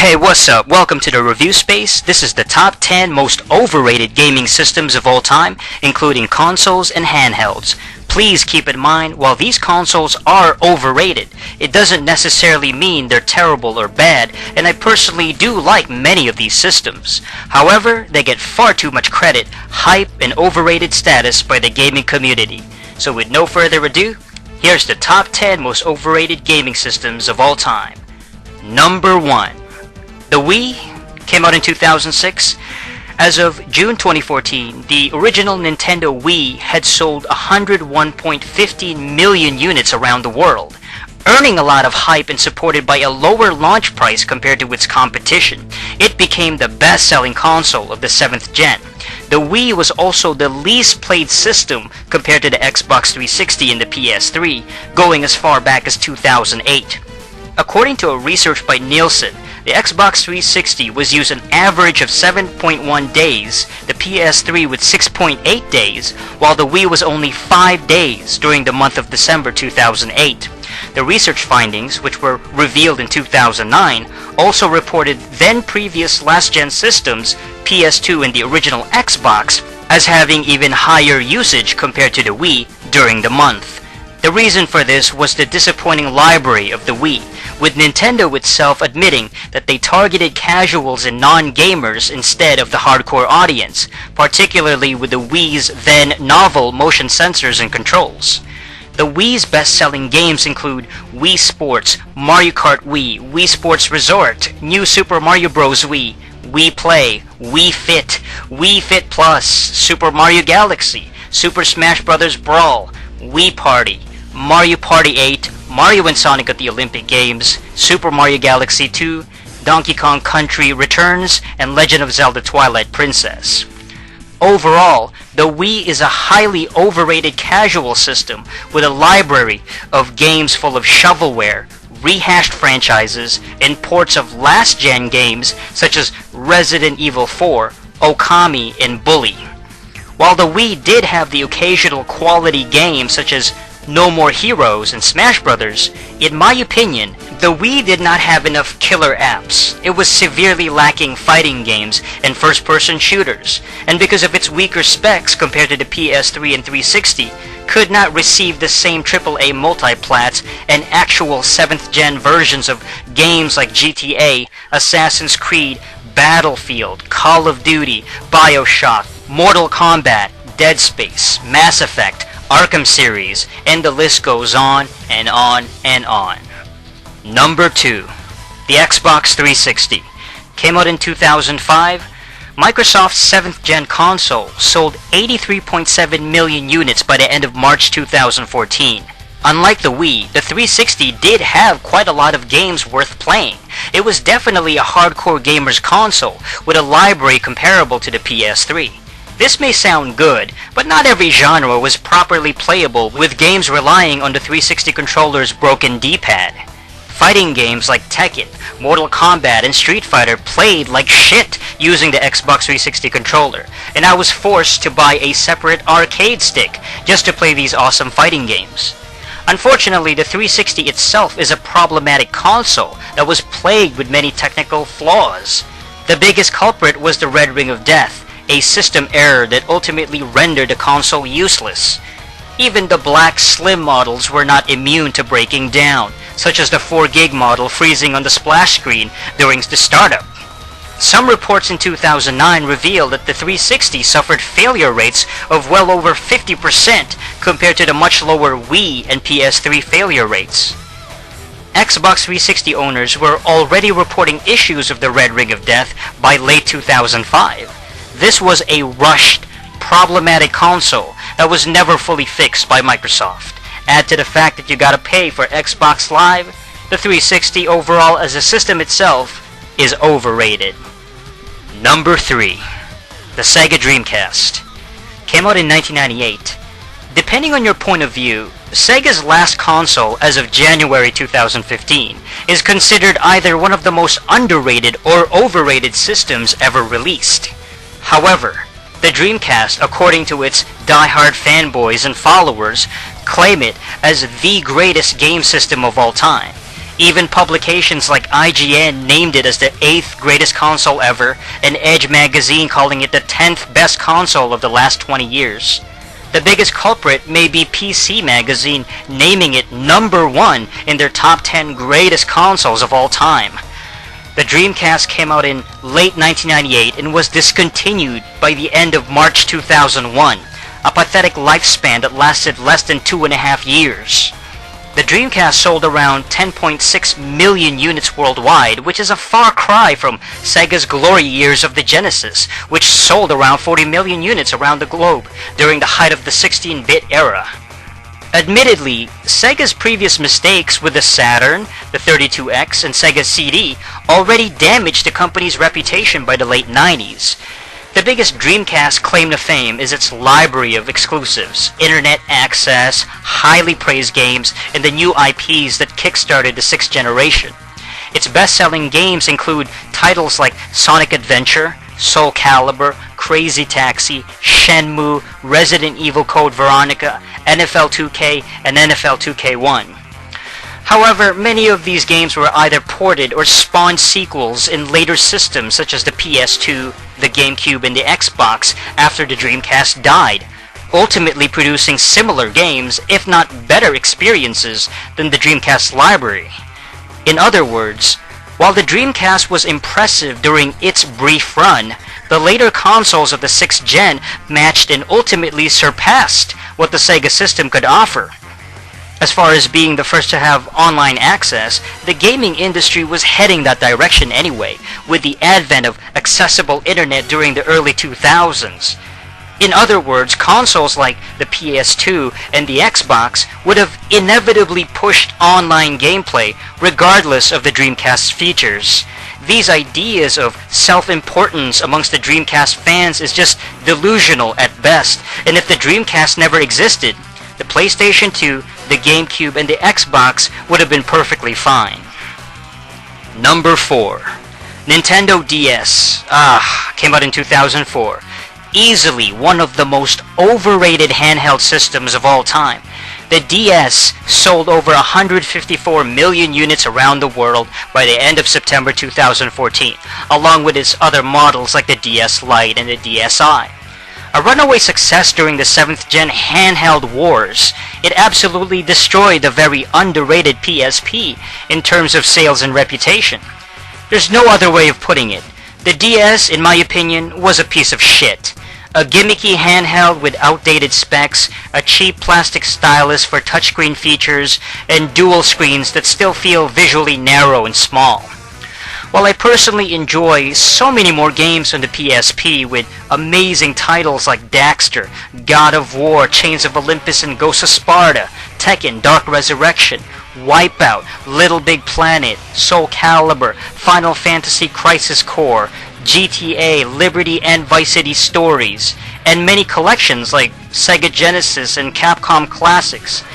Hey, what's up? Welcome to the Review Space. This is the top 10 most overrated gaming systems of all time, including consoles and handhelds. Please keep in mind, while these consoles are overrated, it doesn't necessarily mean they're terrible or bad, and I personally do like many of these systems. However, they get far too much credit, hype, and overrated status by the gaming community. So with no further ado, here's the top 10 most overrated gaming systems of all time. Number 1. The Wii came out in 2006. As of June 2014, the original Nintendo Wii had sold 101.15 million units around the world, earning a lot of hype and supported by a lower launch price compared to its competition. It became the best-selling console of the 7th gen. The Wii was also the least played system compared to the Xbox 360 and the PS3, going as far back as 2008. According to a research by Nielsen, the Xbox 360 was used an average of 7.1 days, the PS3 with 6.8 days, while the Wii was only 5 days during the month of December 2008. The research findings, which were revealed in 2009, also reported then-previous last-gen systems, PS2 and the original Xbox, as having even higher usage compared to the Wii during the month. The reason for this was the disappointing library of the Wii, with Nintendo itself admitting that they targeted casuals and non-gamers instead of the hardcore audience, particularly with the Wii's then novel motion sensors and controls. The Wii's best-selling games include Wii Sports, Mario Kart Wii, Wii Sports Resort, New Super Mario Bros. Wii, Wii Play, Wii Fit Plus, Super Mario Galaxy, Super Smash Bros. Brawl, Wii Party, Mario Party 8, Mario and Sonic at the Olympic Games, Super Mario Galaxy 2, Donkey Kong Country Returns, and Legend of Zelda Twilight Princess. Overall, the Wii is a highly overrated casual system with a library of games full of shovelware, rehashed franchises, and ports of last-gen games such as Resident Evil 4, Okami, and Bully. While the Wii did have the occasional quality game such as No More Heroes and Smash Brothers, in my opinion, the Wii did not have enough killer apps. It was severely lacking fighting games and first-person shooters, and because of its weaker specs compared to the PS3 and 360, could not receive the same AAA multiplats and actual 7th gen versions of games like GTA, Assassin's Creed, Battlefield, Call of Duty, BioShock, Mortal Kombat, Dead Space, Mass Effect, Arkham series, and the list goes on and on and on. Number 2. The Xbox 360. Came out in 2005. Microsoft's 7th gen console sold 83.7 million units by the end of March 2014. Unlike the Wii, the 360 did have quite a lot of games worth playing. It was definitely a hardcore gamer's console, with a library comparable to the PS3. This may sound good, but not every genre was properly playable, with games relying on the 360 controller's broken D-pad. Fighting games like Tekken, Mortal Kombat, and Street Fighter played like shit using the Xbox 360 controller, and I was forced to buy a separate arcade stick just to play these awesome fighting games. Unfortunately, the 360 itself is a problematic console that was plagued with many technical flaws. The biggest culprit was the Red Ring of Death, a system error that ultimately rendered the console useless. Even the black slim models were not immune to breaking down, such as the 4GB model freezing on the splash screen during the startup. Some reports in 2009 revealed that the 360 suffered failure rates of well over 50% compared to the much lower Wii and PS3 failure rates. Xbox 360 owners were already reporting issues of the Red Ring of Death by late 2005. This was a rushed, problematic console that was never fully fixed by Microsoft. Add to the fact that you gotta pay for Xbox Live, the 360 overall as a system itself is overrated. Number 3. The Sega Dreamcast. Came out in 1998. Depending on your point of view, Sega's last console as of January 2015 is considered either one of the most underrated or overrated systems ever released. However, the Dreamcast, according to its die-hard fanboys and followers, claim it as the greatest game system of all time. Even publications like IGN named it as the 8th greatest console ever, and Edge magazine calling it the 10th best console of the last 20 years. The biggest culprit may be PC Magazine naming it number 1 in their top 10 greatest consoles of all time. The Dreamcast came out in late 1998 and was discontinued by the end of March 2001, a pathetic lifespan that lasted less than 2.5 years. The Dreamcast sold around 10.6 million units worldwide, which is a far cry from Sega's glory years of the Genesis, which sold around 40 million units around the globe during the height of the 16-bit era. Admittedly, Sega's previous mistakes with the Saturn, the 32X, and Sega CD already damaged the company's reputation by the late 90s. The biggest Dreamcast claim to fame is its library of exclusives, internet access, highly praised games, and the new IPs that kickstarted the 6th generation. Its best-selling games include titles like Sonic Adventure, Soul Calibur, Crazy Taxi, Shenmue, Resident Evil Code Veronica, NFL 2K, and NFL 2K1. However, many of these games were either ported or spawned sequels in later systems such as the PS2, the GameCube, and the Xbox after the Dreamcast died, ultimately producing similar games, if not better experiences, than the Dreamcast library. In other words, while the Dreamcast was impressive during its brief run, the later consoles of the 6th gen matched and ultimately surpassed what the Sega system could offer. As far as being the first to have online access, the gaming industry was heading that direction anyway, with the advent of accessible internet during the early 2000s. In other words, consoles like the PS2 and the Xbox would have inevitably pushed online gameplay regardless of the Dreamcast's features. These ideas of self-importance amongst the Dreamcast fans is just delusional at best, and if the Dreamcast never existed, the PlayStation 2, the GameCube, and the Xbox would have been perfectly fine. Number 4. Nintendo DS. Came out in 2004. Easily one of the most overrated handheld systems of all time. The DS sold over 154 million units around the world by the end of September 2014, along with its other models like the DS Lite and the DSi. A runaway success during the 7th gen handheld wars, it absolutely destroyed the very underrated PSP in terms of sales and reputation. There's no other way of putting it. The DS, in my opinion, was a piece of shit. A gimmicky handheld with outdated specs, a cheap plastic stylus for touchscreen features, and dual screens that still feel visually narrow and small. While I personally enjoy so many more games on the PSP with amazing titles like Daxter, God of War, Chains of Olympus and Ghosts of Sparta, Tekken, Dark Resurrection, Wipeout, Little Big Planet, Soul Calibur, Final Fantasy Crisis Core, GTA, Liberty and Vice City Stories, and many collections like Sega Genesis and Capcom Classics.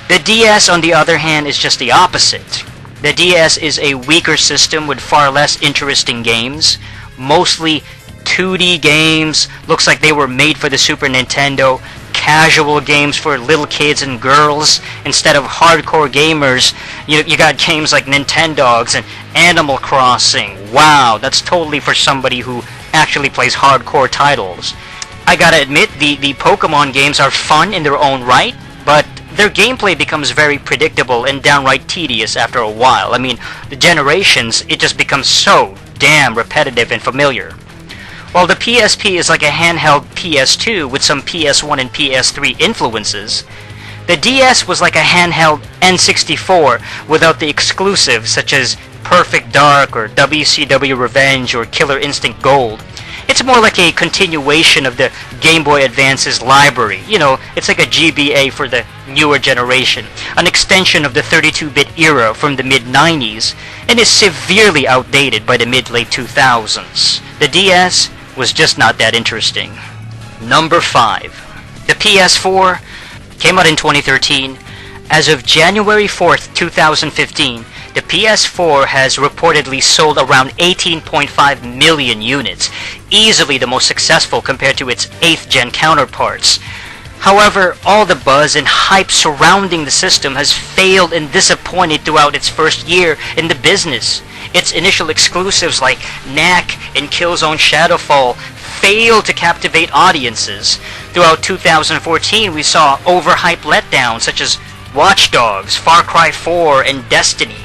The DS, on the other hand, is just the opposite. The DS is a weaker system with far less interesting games, mostly 2D games, looks like they were made for the Super Nintendo, casual games for little kids and girls instead of hardcore gamers. You got games like Nintendogs and Animal Crossing. Wow, that's totally for somebody who actually plays hardcore titles. I gotta admit, the Pokemon games are fun in their own right, but their gameplay becomes very predictable and downright tedious after a while. I mean, the generations, it just becomes so damn repetitive and familiar. While the PSP is like a handheld PS2 with some PS1 and PS3 influences, the DS was like a handheld N64 without the exclusives such as Perfect Dark or WCW Revenge or Killer Instinct Gold. It's more like a continuation of the Game Boy Advance's library. You know, it's like a GBA for the newer generation, an extension of the 32-bit era from the mid-90s, and is severely outdated by the mid-late 2000s. The DS was just not that interesting. Number 5. The PS4 came out in 2013. As of January 4th, 2015, the PS4 has reportedly sold around 18.5 million units, easily the most successful compared to its 8th gen counterparts. However, all the buzz and hype surrounding the system has failed and disappointed throughout its first year in the business. Its initial exclusives like Knack and Killzone Shadowfall failed to captivate audiences. Throughout 2014, we saw overhyped letdowns such as Watch Dogs, Far Cry 4, and Destiny,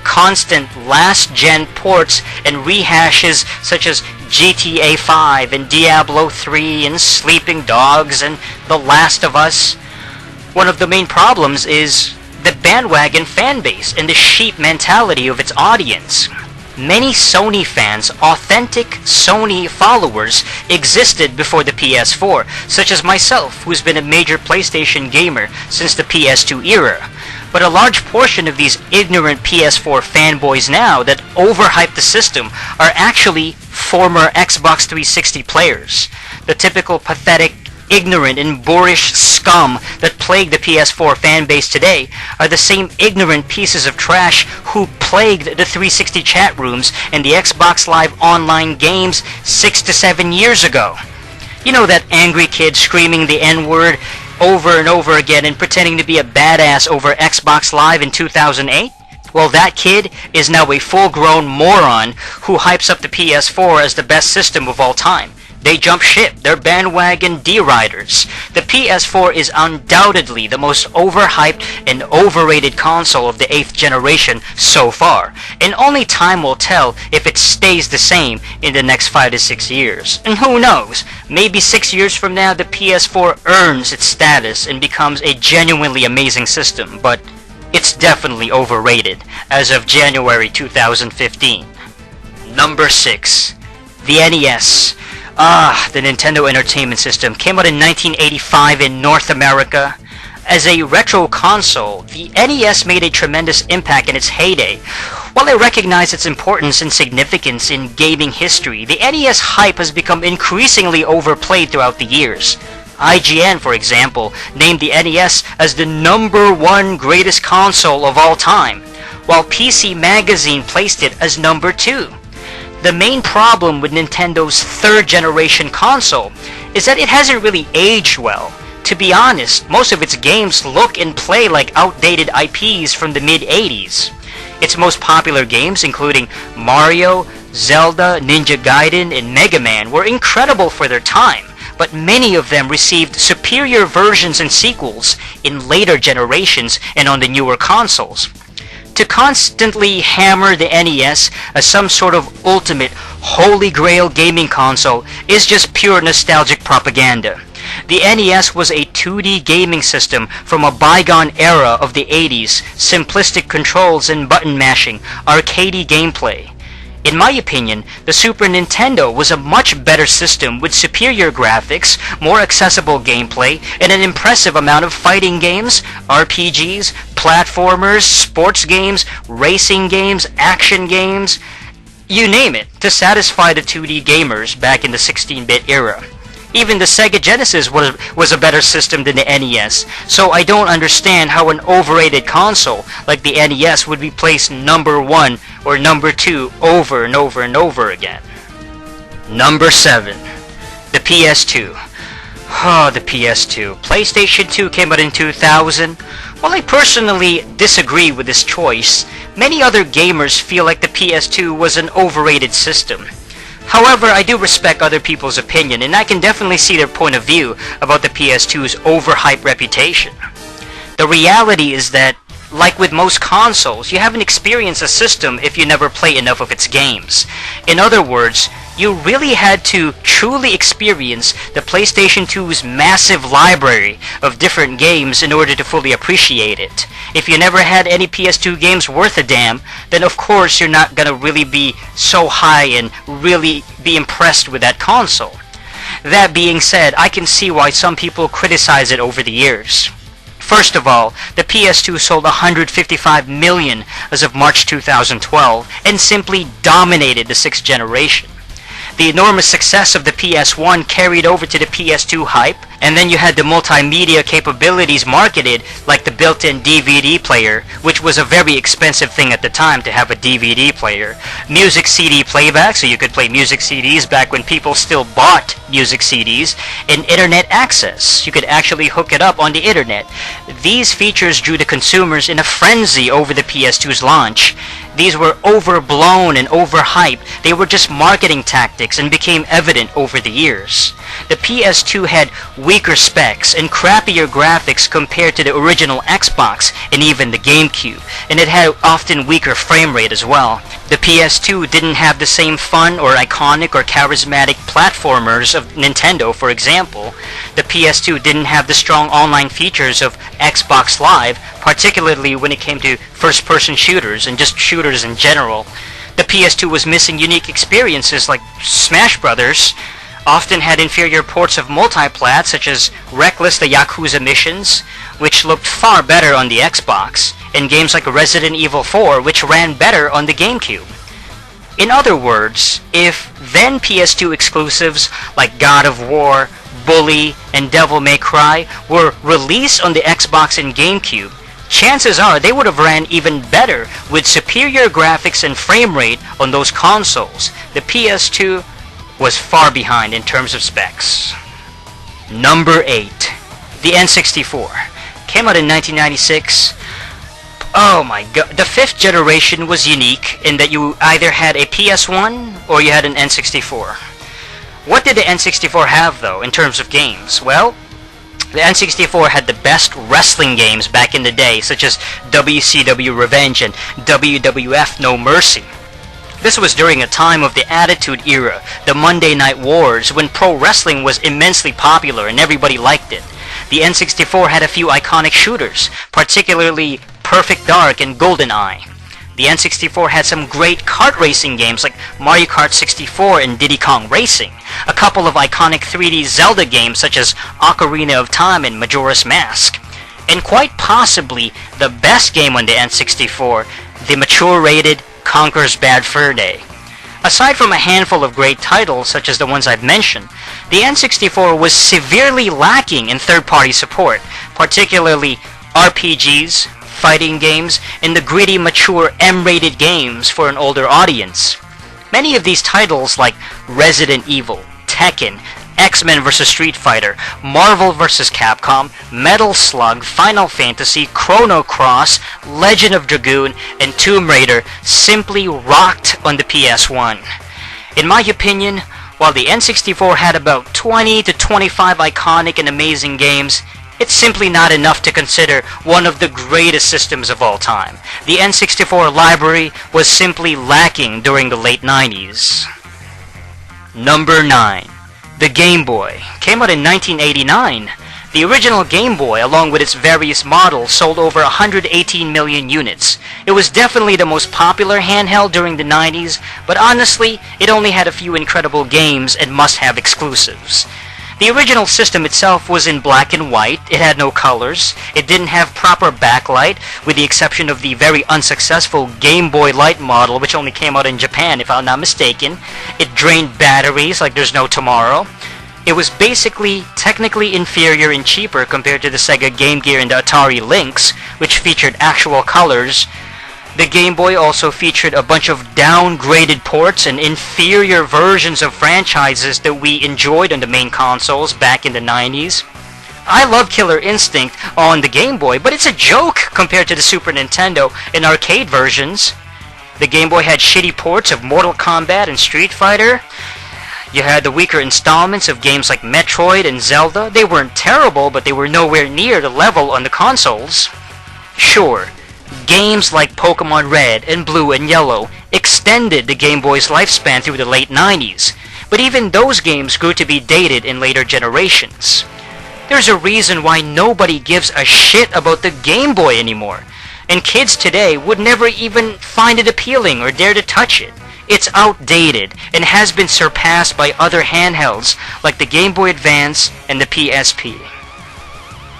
constant last-gen ports and rehashes such as GTA 5 and Diablo 3 and Sleeping Dogs and The Last of Us. One of the main problems is the bandwagon fanbase and the sheep mentality of its audience. Many Sony fans, authentic Sony followers, existed before the PS4, such as myself, who's been a major PlayStation gamer since the PS2 era. But a large portion of these ignorant PS4 fanboys now that overhype the system are actually former Xbox 360 players. The typical pathetic, ignorant, and boorish scum that plague the PS4 fanbase today are the same ignorant pieces of trash who plagued the 360 chat rooms and the Xbox Live online games 6 to 7 years ago. You know, that angry kid screaming the N-word over and over again and pretending to be a badass over Xbox Live in 2008? Well, that kid is now a full-grown moron who hypes up the PS4 as the best system of all time. They jump ship. They're bandwagon D-riders. The PS4 is undoubtedly the most overhyped and overrated console of the 8th generation so far, and only time will tell if it stays the same in the next 5 to 6 years. And who knows, maybe 6 years from now the PS4 earns its status and becomes a genuinely amazing system, but it's definitely overrated as of January 2015. Number 6. The NES. The Nintendo Entertainment System came out in 1985 in North America. As a retro console, the NES made a tremendous impact in its heyday. While I recognize its importance and significance in gaming history, the NES hype has become increasingly overplayed throughout the years. IGN, for example, named the NES as the #1 greatest console of all time, while PC Magazine placed it as number 2. The main problem with Nintendo's 3rd generation console is that it hasn't really aged well. To be honest, most of its games look and play like outdated IPs from the mid-80s. Its most popular games, including Mario, Zelda, Ninja Gaiden, and Mega Man, were incredible for their time, but many of them received superior versions and sequels in later generations and on the newer consoles. To constantly hammer the NES as some sort of ultimate holy grail gaming console is just pure nostalgic propaganda. The NES was a 2D gaming system from a bygone era of the 80s, simplistic controls and button mashing, arcadey gameplay. In my opinion, the Super Nintendo was a much better system with superior graphics, more accessible gameplay, and an impressive amount of fighting games, RPGs, platformers, sports games, racing games, action games, you name it, to satisfy the 2D gamers back in the 16-bit era. Even the Sega Genesis was a better system than the NES, so I don't understand how an overrated console like the NES would be placed #1 or #2 over and over and over again. Number 7. The PS2. The PS2. PlayStation 2 came out in 2000. While I personally disagree with this choice, many other gamers feel like the PS2 was an overrated system. However, I do respect other people's opinion, and I can definitely see their point of view about the PS2's overhyped reputation. The reality is that, like with most consoles, you haven't experienced a system if you never play enough of its games. In other words, you really had to truly experience the PlayStation 2's massive library of different games in order to fully appreciate it. If you never had any PS2 games worth a damn, then of course you're not gonna really be so high and really be impressed with that console. That being said, I can see why some people criticize it over the years. First of all, the PS2 sold 155 million as of March 2012 and simply dominated the 6th generation. The enormous success of the PS1 carried over to the PS2 hype, and then you had the multimedia capabilities marketed, like the built-in DVD player, which was a very expensive thing at the time to have a DVD player. Music CD playback, so you could play music CDs back when people still bought music CDs, and internet access. You could actually hook it up on the internet. These features drew the consumers in a frenzy over the PS2's launch. These were overblown and overhyped. They were just marketing tactics and became evident over the years. The PS2 had weaker specs and crappier graphics compared to the original Xbox and even the GameCube, and it had often weaker frame rate as well. The PS2 didn't have the same fun or iconic or charismatic platformers of Nintendo, for example. The PS2 didn't have the strong online features of Xbox Live, particularly when it came to first-person shooters and just shooters in general. The PS2 was missing unique experiences like Smash Brothers, often had inferior ports of multiplat such as Reckless the Yakuza Missions, which looked far better on the Xbox, and games like Resident Evil 4, which ran better on the GameCube. In other words, if then PS2 exclusives like God of War, Bully, and Devil May Cry were released on the Xbox and GameCube, chances are they would have ran even better with superior graphics and frame rate on those consoles. The PS2 was far behind in terms of specs. Number 8. The N64. Came out in 1996. Oh my god. The 5th generation was unique in that you either had a PS1 or you had an N64. What did the N64 have though in terms of games? Well, the N64 had the best wrestling games back in the day, such as WCW Revenge and WWF No Mercy. This was during a time of the Attitude Era, the Monday Night Wars, when pro wrestling was immensely popular and everybody liked it. The N64 had a few iconic shooters, particularly Perfect Dark and GoldenEye. The N64 had some great kart racing games like Mario Kart 64 and Diddy Kong Racing, a couple of iconic 3D Zelda games such as Ocarina of Time and Majora's Mask, and quite possibly the best game on the N64, the mature-rated Conker's Bad Fur Day. Aside from a handful of great titles such as the ones I've mentioned, the N64 was severely lacking in third-party support, particularly RPGs, fighting games, and the gritty, mature M-rated games for an older audience. Many of these titles like Resident Evil, Tekken, X-Men vs. Street Fighter, Marvel vs. Capcom, Metal Slug, Final Fantasy, Chrono Cross, Legend of Dragoon, and Tomb Raider simply rocked on the PS1. In my opinion, while the N64 had about 20 to 25 iconic and amazing games, it's simply not enough to consider one of the greatest systems of all time. The N64 library was simply lacking during the late 90s. Number 9. The Game Boy. Came out in 1989. The original Game Boy, along with its various models, sold over 118 million units. It was definitely the most popular handheld during the 90s, but honestly, it only had a few incredible games and must-have exclusives. The original system itself was in black and white. It had no colors. It didn't have proper backlight, with the exception of the very unsuccessful Game Boy Light model, which only came out in Japan, if I'm not mistaken. It drained batteries like there's no tomorrow. It was basically technically inferior and cheaper compared to the Sega Game Gear and the Atari Lynx, which featured actual colors. The Game Boy also featured a bunch of downgraded ports and inferior versions of franchises that we enjoyed on the main consoles back in the 90s. I love Killer Instinct on the Game Boy, but it's a joke compared to the Super Nintendo and arcade versions. The Game Boy had shitty ports of Mortal Kombat and Street Fighter. You had the weaker installments of games like Metroid and Zelda. They weren't terrible, but they were nowhere near the level on the consoles. Sure, games like Pokemon Red and Blue and Yellow extended the Game Boy's lifespan through the late 90s, but even those games grew to be dated in later generations. There's a reason why nobody gives a shit about the Game Boy anymore, and kids today would never even find it appealing or dare to touch it. It's outdated and has been surpassed by other handhelds like the Game Boy Advance and the PSP.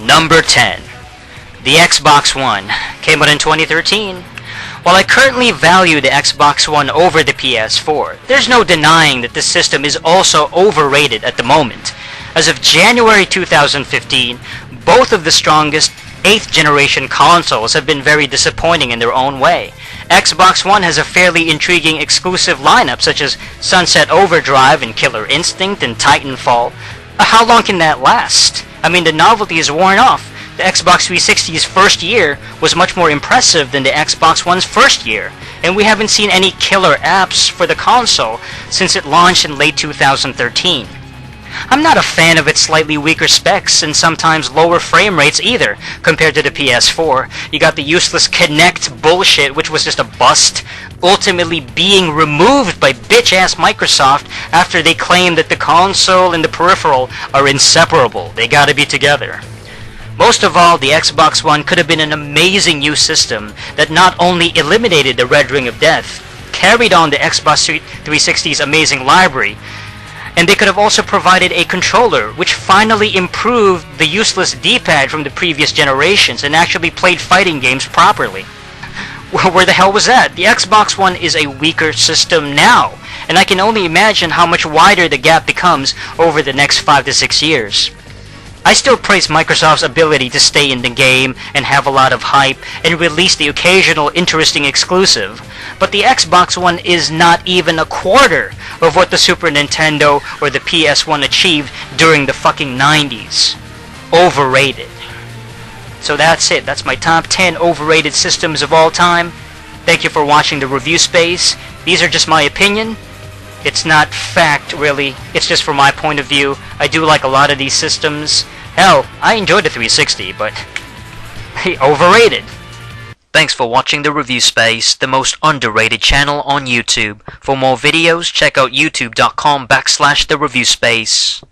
Number 10. The Xbox One. Came out in 2013. While I currently value the Xbox One over the PS4, there's no denying that this system is also overrated at the moment. As of January 2015, both of the strongest 8th generation consoles have been very disappointing in their own way. Xbox One has a fairly intriguing exclusive lineup such as Sunset Overdrive and Killer Instinct and Titanfall. How long can that last? I mean, the novelty is worn off. The Xbox 360's first year was much more impressive than the Xbox One's first year, and we haven't seen any killer apps for the console since it launched in late 2013. I'm not a fan of its slightly weaker specs and sometimes lower frame rates either, compared to the PS4. You got the useless Kinect bullshit, which was just a bust, ultimately being removed by bitch-ass Microsoft after they claimed that the console and the peripheral are inseparable. They gotta be together. Most of all, the Xbox One could have been an amazing new system that not only eliminated the Red Ring of Death, carried on the Xbox 360's amazing library, and they could have also provided a controller which finally improved the useless D-pad from the previous generations and actually played fighting games properly. Where the hell was that? The Xbox One is a weaker system now, and I can only imagine how much wider the gap becomes over the next 5 to 6 years. I still praise Microsoft's ability to stay in the game and have a lot of hype and release the occasional interesting exclusive, but the Xbox One is not even a quarter of what the Super Nintendo or the PS1 achieved during the fucking 90s. Overrated. So that's it. That's my top 10 overrated systems of all time. Thank you for watching the review space. These are just my opinion. It's not fact, really. It's just from my point of view. I do like a lot of these systems. Hell, I enjoyed the 360, but overrated. Thanks for watching the Review Space, the most underrated channel on YouTube. For more videos, check out youtube.com/TheReviewSpace.